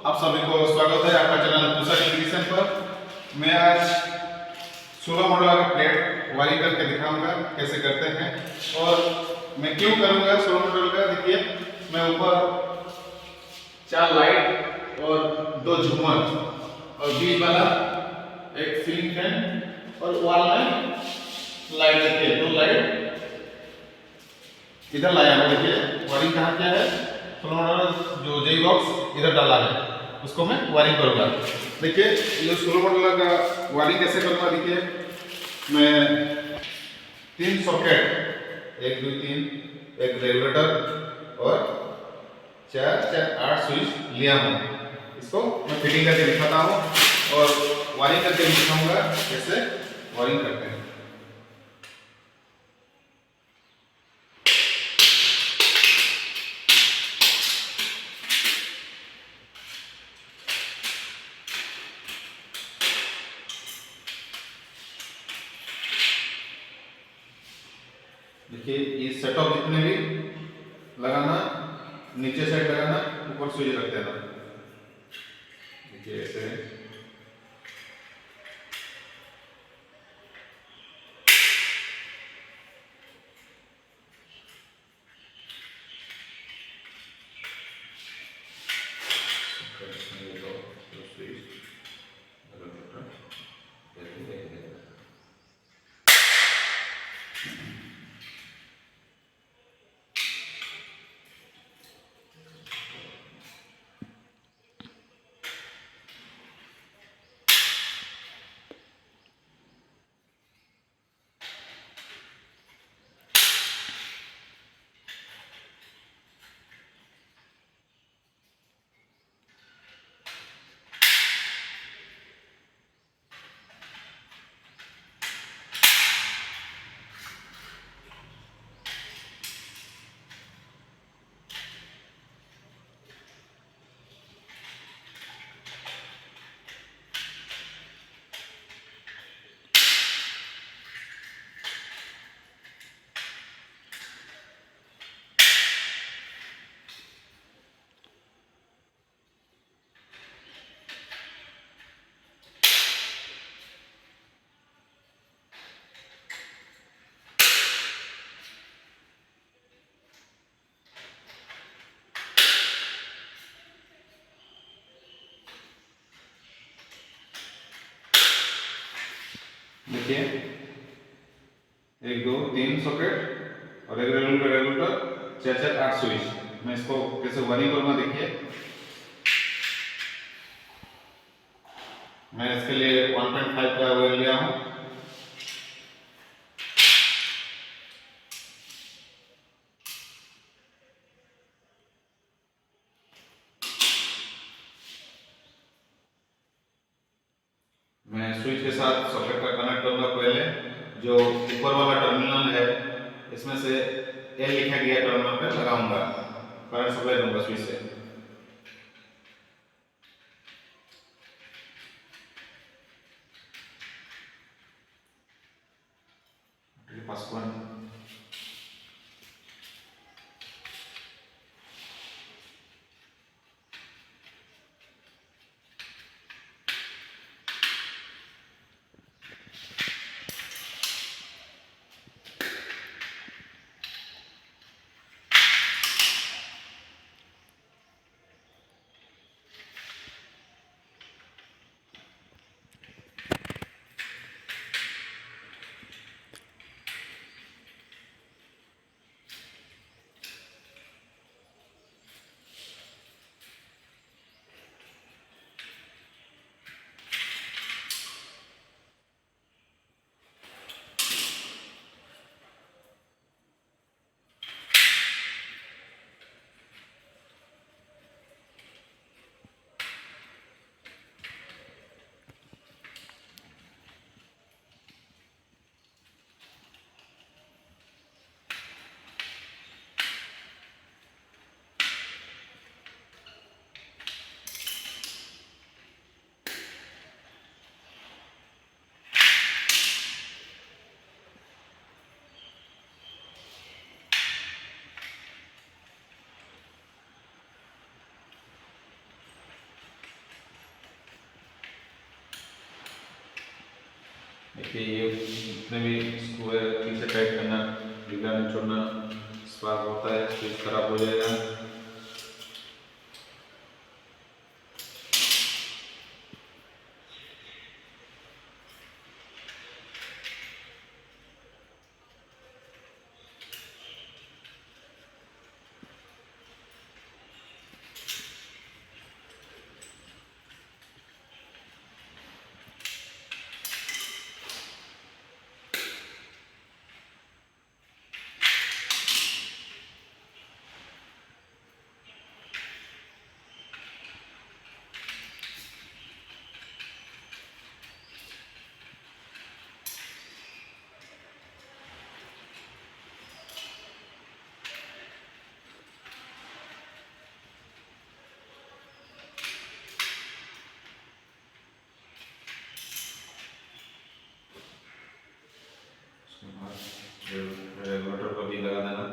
आप सभी को स्वागत है आपका चैनल तुषार इलेक्ट्रिशियन पर। मैं आज 16 मॉडल का प्लेट वायरिंग करके दिखाऊंगा कैसे करते हैं, और मैं क्यों करूंगा 16 मॉडल का। देखिए, मैं ऊपर 4 लाइट और 2 झूमर और बीच वाला एक सीलिंग फैन और वॉल में लाइट, देखिए 2 लाइट इधर लाया हूं। देखिए वायरिंग कहाँ क्या है, जो जेई बॉक्स इधर डाला है, उसको मैं वायरिंग करूंगा। देखिए ये 16 मॉडल का वायरिंग कैसे करूंगा। देखिए मैं 3 सॉकेट, 1 2 3, एक रेगुलेटर और 4 4 8 स्विच लिया हूँ। इसको मैं फिटिंग करके दिखाता हूँ और वायरिंग करके दिखाऊंगा कैसे वायरिंग करते हैं। देखिए ये सेटअप जितने भी लगाना, नीचे साइड लगाना, ऊपर स्विच रख देना। देखिए ऐसे देखिए 1 2 3 सॉकेट और एक रेगुलेटर 4 4 8 स्विच। मैं इसको कैसे वायरिंग करूंगा। देखिए मैं इसके लिए 1.5 का वायर लिया हूं। मैं स्विच के साथ सॉकेट का कनेक्ट करूंगा। पहले जो ऊपर वाला टर्मिनल है, इसमें से ए लिखा गया टर्मिनल पे लगाऊंगा, करंट सप्लाई दूंगा स्विच से। पास वन देखिए ये जितने भी स्क्रू है ठीक से टाइट करना, ढीला नहीं छोड़ना, स्पार्क होता है स्विच खराब हो जाएगा। रेगुलेटर को भी लगा देना।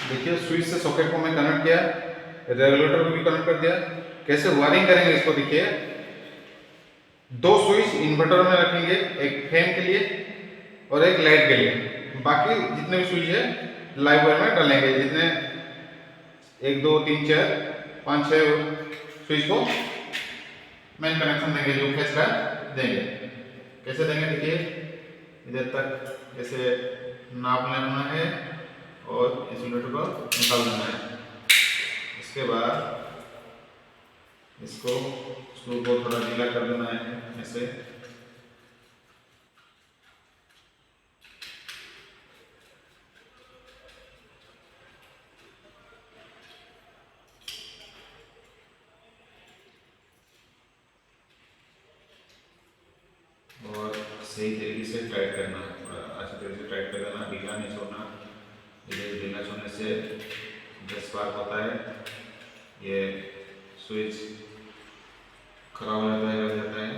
देखिए स्विच से सॉकेट को मैं कनेक्ट किया, रेगुलेटर को भी कनेक्ट कर दिया। कैसे वायरिंग करेंगे इसको देखिए, दो स्विच इन्वर्टर में रखेंगे, एक फैन के लिए और एक लाइट के लिए। बाकी जितने भी स्विच है लाइव वायर में डालेंगे, जितने 1 2 3 4 5 6 स्विच को मेन कनेक्शन देंगे, जो फेस का देंगे। कैसे देंगे देखिए, इधर तक ऐसे नाप लेना है और इंसुलेटर को निकाल देना है। इसके बाद इसको स्क्रू को थोड़ा ढीला कर देना है ऐसे। और सही तरीके से टाइट करना है, थोड़ा अच्छे तरीके से टाइट कर देना, ढीला नहीं छोड़ना। इधर ढीला छोड़ने से जो स्पार्क होता है, ये स्विच खराब हो जाता है, लग जाता है।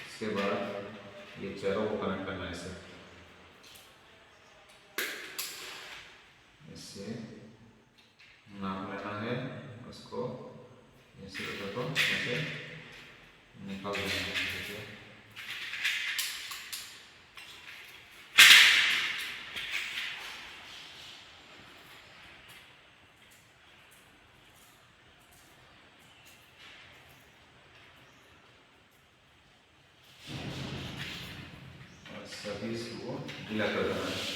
इसके बाद ये चारों को कनेक्ट करना है ऐसे, इससे नाप लेना है, उसको इंसुलेटर को ऐसे निकाल देना है। सभी इसको ढीला कर देना है।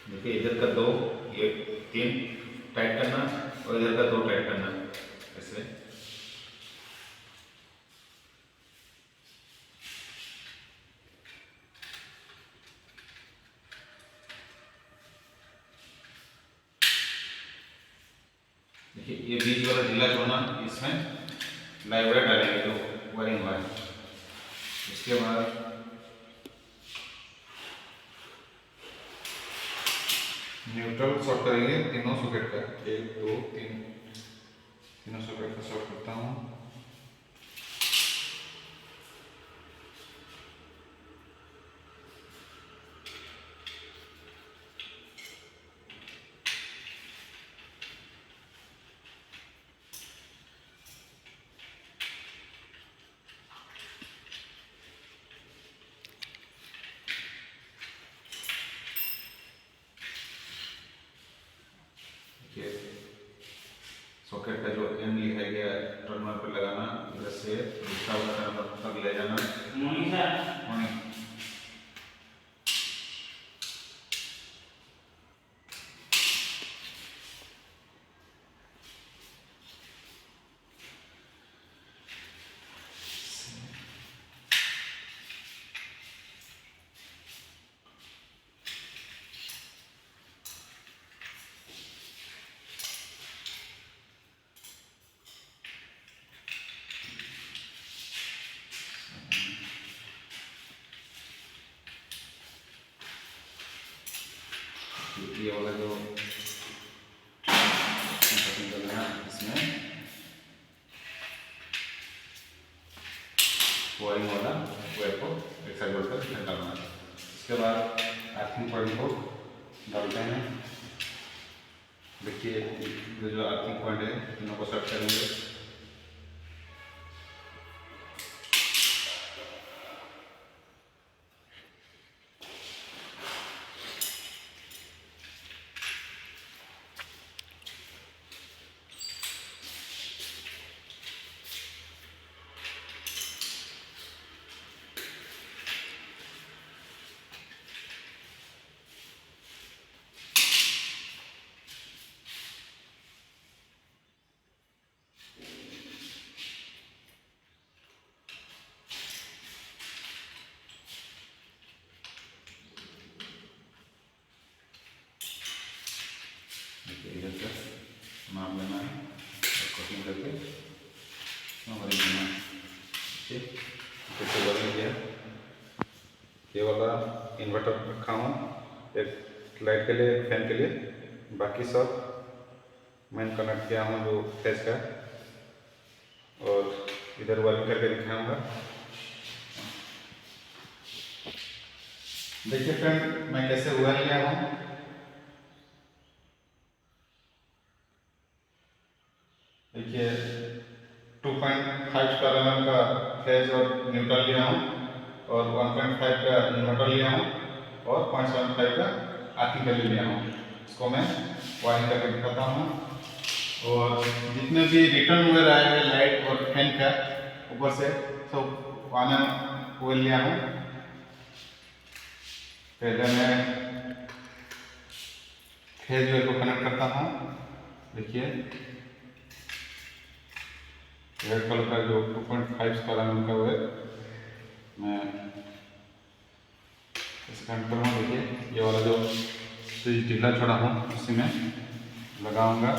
देखिए इधर का 2, ये 3 टाइट करना और इधर का 2 टाइट करना ऐसे। देखिए ये बीच वाला ढीला छोड़ना, इसमें लाइव वायर डालेंगे जो वायरिंग वायर। इसके बाद न्यूट्रल शॉर्ट करेंगे तीनों सॉकेट का, 1 2 3 तीनों सॉकेट का शॉर्ट करता हूँ। सॉकेट का जो एन लिखा गया है टर्मिनल पर लगाना, इधर से दूसरा वाला टर्मिनल तक ले जाना। ये वाला जो करना है इसमें वायरिंग वाला वायर को एक साइड बढ़कर निकालना है। इसके बाद आर्थिंग पॉइंट को डालते हैं। देखिए जो आर्थिंग पॉइंट है तीनों को सेट करेंगे। इधर से नाप लेना है और कटिंग करके वायरिंग करना है। ठीक, जैसे वायरिंग किया, ये वाला इन्वर्टर रखा हूँ एक लाइट के लिए, एक फैन के लिए, बाकी सब मैंने कनेक्ट किया हूँ जो फेस का, और इधर वायरिंग करके दिखाऊंगा। देखिए फ्रेंड मैं कैसे वायर लिया हूँ। देखिए 2.5 स्क्वायर mm का फेज और न्यूट्रल लिया हूँ, और 1.5 का इन्वर्टर लिया हूँ, और 0.75 का आर्टिकल लिया हूँ। इसको मैं वायरिंग करके दिखाता हूँ। और जितने भी रिटर्न वायर आए हैं लाइट और फैन का ऊपर से सब वाना वायर लिया हूँ। पहले मैं फेज वायर को कनेक्ट करता हूँ। देखिए रेड कलर का जो 2.5 स्क्वायर mm का वायर मैं इसे कनेक्ट करूँगा। देखिए ये वाला जो स्विच ढीला छोड़ा हूँ उसी में लगाऊंगा।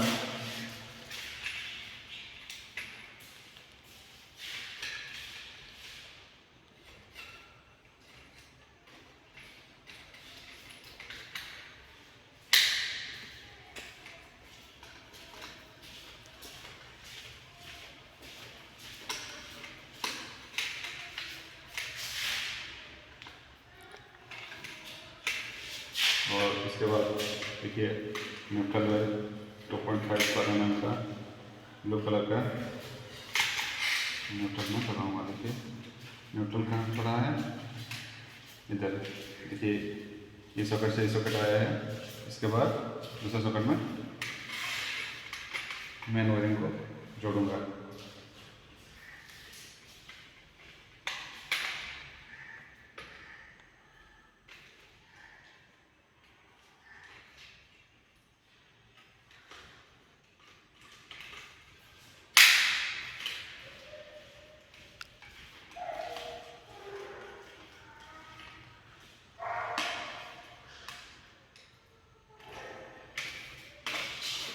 और इसके बाद देखिए न्यूट्रल वायर 2.5 स्क्वायर mm का ब्लू कलर का न्यूट्रल में लगाऊंगा। देखिए न्यूट्रल कहाँ पड़ा है, इधर देखिए ये सॉकेट से ये सॉकेट आया है। इसके बाद दूसरे सॉकेट में मेन वायरिंग को जोड़ूंगा।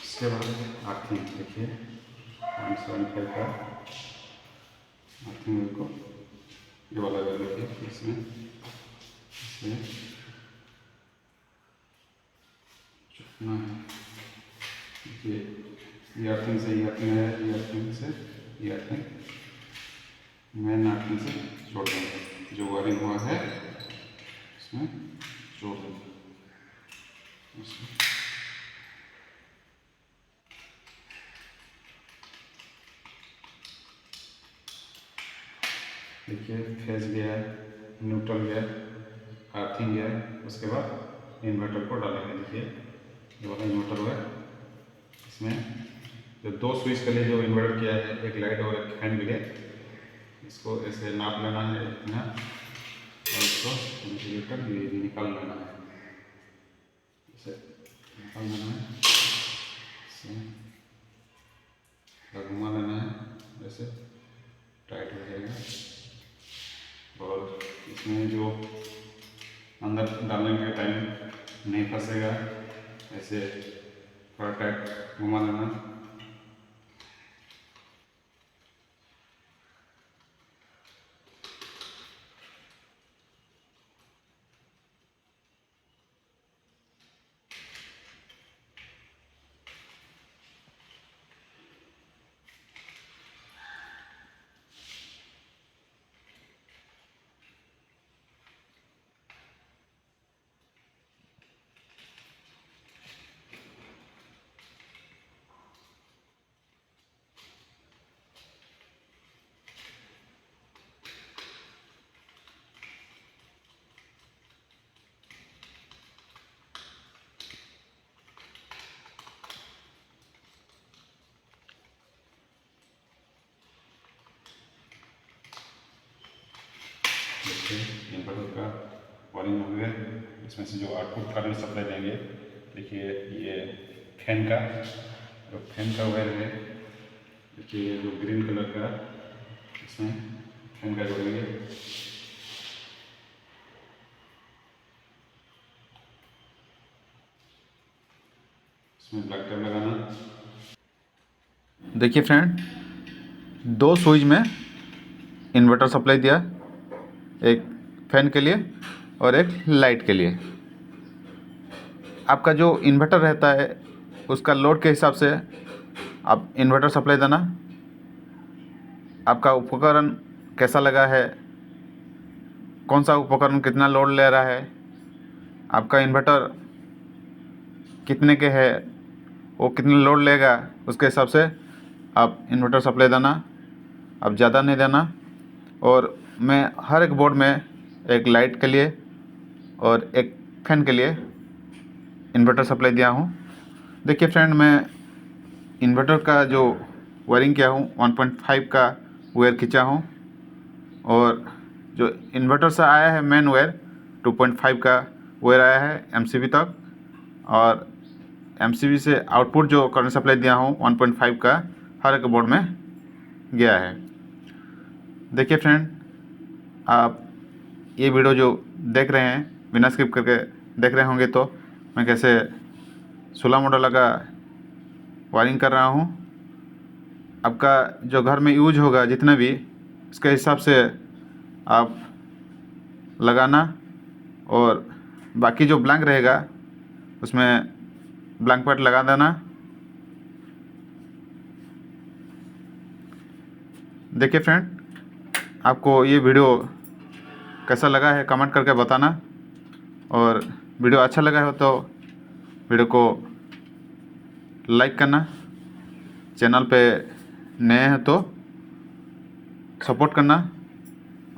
इसके बाद आर्थिंग देखिए 1.75 का आर्थिंग को ये वाला वायर देखिए इसमें चुपना है। देखिए ये अर्थिंग से ये अर्थिंग है, ये अर्थिंग से ये अर्थिंग मेन अर्थिंग से जोड़ देंगे। जो वायरिंग हुआ है इसमें जोड़ देंगे। देखिए फेज गया, न्यूट्रल गया, आर्थिंग गया, उसके बाद इन्वर्टर को डालेंगे। देखिए ये वाला इन्वर्टर है, इसमें जो 2 स्विच के लिए जो इन्वर्टर किया है, एक लाइट और एक फैन के लिए, इसको ऐसे नाप लेना है इतना, और इसको इंटीग्रेटर ये निकाल लेना है, इसे निकाल लेना है, इसे घुमा लेना है, ऐसे टाइट हो जाएगा। और इसमें जो अंदर डालने के टाइम नहीं फंसेगा, ऐसे थोड़ा टाइट घुमा लेना। देखिए इन्वर्टर का वायरिंग हो गया। इसमें से जो आउटपुट करंट सप्लाई देंगे, देखिए ये फैन का, जो फैन का वायर है, देखिए जो ग्रीन कलर का, इसमें फैन का जोड़ेंगे। इसमें ब्लैक टेप लगाना। देखिए फ्रेंड, 2 स्विच में इन्वर्टर सप्लाई दिया, एक फैन के लिए और एक लाइट के लिए। आपका जो इन्वर्टर रहता है उसका लोड के हिसाब से आप इन्वर्टर सप्लाई देना। आपका उपकरण कैसा लगा है, कौन सा उपकरण कितना लोड ले रहा है, आपका इन्वर्टर कितने के है, वो कितना लोड लेगा, उसके हिसाब से आप इन्वर्टर सप्लाई देना। अब ज़्यादा नहीं देना। और मैं हर एक बोर्ड में एक लाइट के लिए और एक फैन के लिए इन्वर्टर सप्लाई दिया हूँ। देखिए फ्रेंड, मैं इन्वर्टर का जो वायरिंग किया हूँ 1.5 का वायर खींचा हूँ, और जो इन्वर्टर से आया है मेन वायर 2.5 का वायर आया है एमसीबी तक, और एमसीबी से आउटपुट जो करंट सप्लाई दिया हूँ 1.5 का हर एक बोर्ड में गया है। देखिए फ्रेंड, आप ये वीडियो जो देख रहे हैं बिना स्किप करके देख रहे होंगे, तो मैं कैसे 16 मॉडल का वायरिंग कर रहा हूँ। आपका जो घर में यूज होगा जितना भी, इसके हिसाब से आप लगाना, और बाकी जो ब्लैंक रहेगा उसमें ब्लैंक पैड लगा देना। देखिए फ्रेंड, आपको ये वीडियो कैसा लगा है कमेंट करके बताना, और वीडियो अच्छा लगा हो तो वीडियो को लाइक करना, चैनल पे नए हैं तो सपोर्ट करना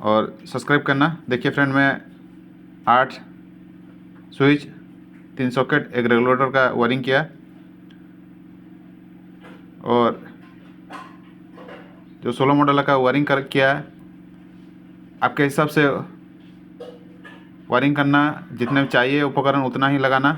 और सब्सक्राइब करना। देखिए फ्रेंड, मैं 8 स्विच, 3 सॉकेट, एक रेगुलेटर का वायरिंग किया, और जो 16 मॉडल का वायरिंग कर किया, आपके हिसाब से वायरिंग करना, जितने चाहिए उपकरण उतना ही लगाना।